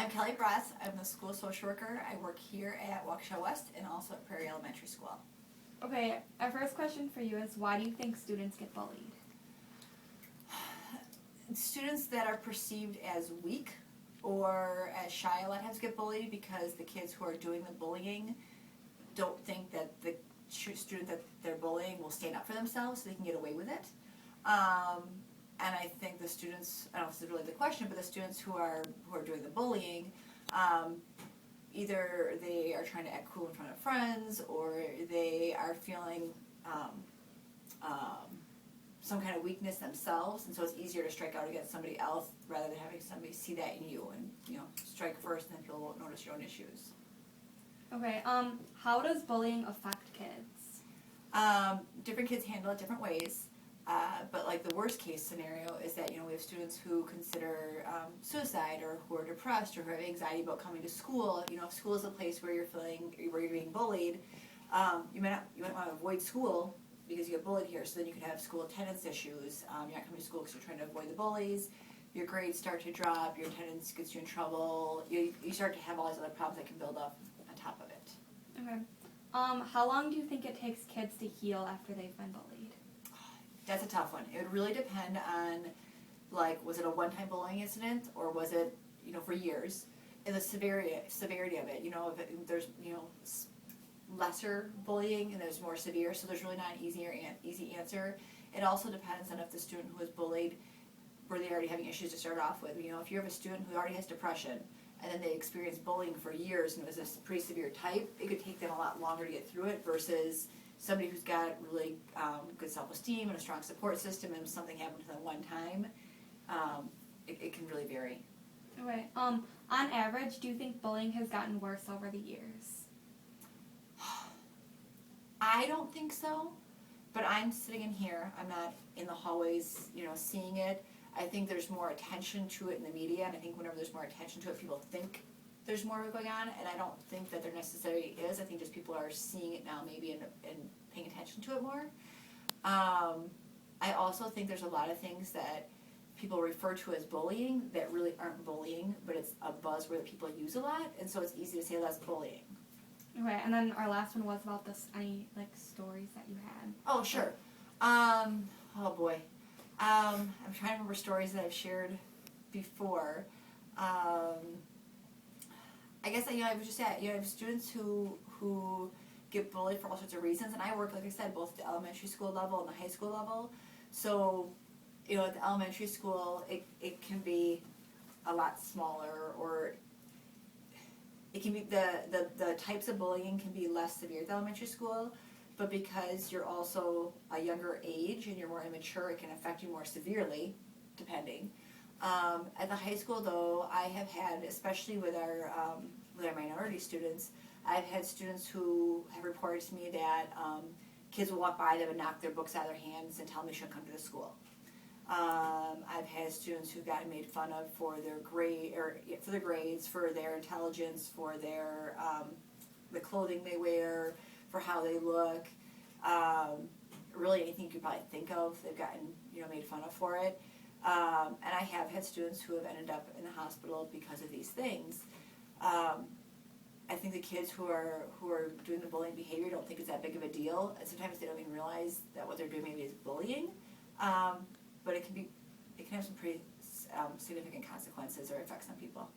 I'm Kelly Bratz. I'm the school social worker. I work here at Waukesha West and also at Prairie Elementary School. Okay, our first question for you is, why do you think students get bullied? Students that are perceived as weak or as shy a lot of times get bullied because the kids who are doing the bullying don't think that the student that they're bullying will stand up for themselves so they can get away with it. And I think the students, I don't know if this is really the question, but the students who are doing the bullying, either they are trying to act cool in front of friends, or they are feeling some kind of weakness themselves, and so it's easier to strike out against somebody else rather than having somebody see that in you and strike first, and then people won't notice your own issues. Okay, how does bullying affect kids? Different kids handle it different ways. But like the worst case scenario is that we have students who consider suicide, or who are depressed, or who have anxiety about coming to school. If school is a place where you're being bullied, you might want to avoid school because you get bullied here. So then you could have school attendance issues. You're not coming to school because you're trying to avoid the bullies. Your grades start to drop. Your attendance gets you in trouble. You start to have all these other problems that can build up on top of it. Okay. How long do you think it takes kids to heal after they've been bullied? That's a tough one. It would really depend on, was it a one-time bullying incident, or was it, for years, and the severity of it. If there's, lesser bullying and there's more severe, so there's really not an easy answer. It also depends on if the student who was bullied, were they already having issues to start off with. If you have a student who already has depression, and then they experience bullying for years, and it was a pretty severe type, it could take them a lot longer to get through it versus somebody who's got really good self-esteem and a strong support system, and something happened to them one time, it can really vary. Okay. On average, do you think bullying has gotten worse over the years? I don't think so, but I'm sitting in here. I'm not in the hallways, seeing it. I think there's more attention to it in the media, and I think whenever there's more attention to it, people think there's more of it going on, and I don't think that there necessarily is. I think just people are seeing it now maybe and paying attention to it more. I also think there's a lot of things that people refer to as bullying that really aren't bullying, but it's a buzzword that people use a lot, and so it's easy to say that's bullying. Okay, and then our last one was about any stories that you had. Oh, sure. Oh boy. I'm trying to remember stories that I've shared before. I guess I was just saying, I have students who get bullied for all sorts of reasons, and I work, like I said, both at the elementary school level and the high school level. So, at the elementary school, it can be a lot smaller, or it can be the types of bullying can be less severe at the elementary school, but because you're also a younger age and you're more immature, it can affect you more severely, depending. At the high school, though, I have had, especially with our minority students, I've had students who have reported to me that kids will walk by them and knock their books out of their hands and tell them they shouldn't come to the school. I've had students who've gotten made fun of for their grades, for their intelligence, for their the clothing they wear, for how they look. Really, anything you could probably think of, they've gotten made fun of for it. And I have had students who have ended up in the hospital because of these things. I think the kids who are doing the bullying behavior don't think it's that big of a deal, and sometimes they don't even realize that what they're doing maybe is bullying. But it can have some pretty significant consequences or effects on people.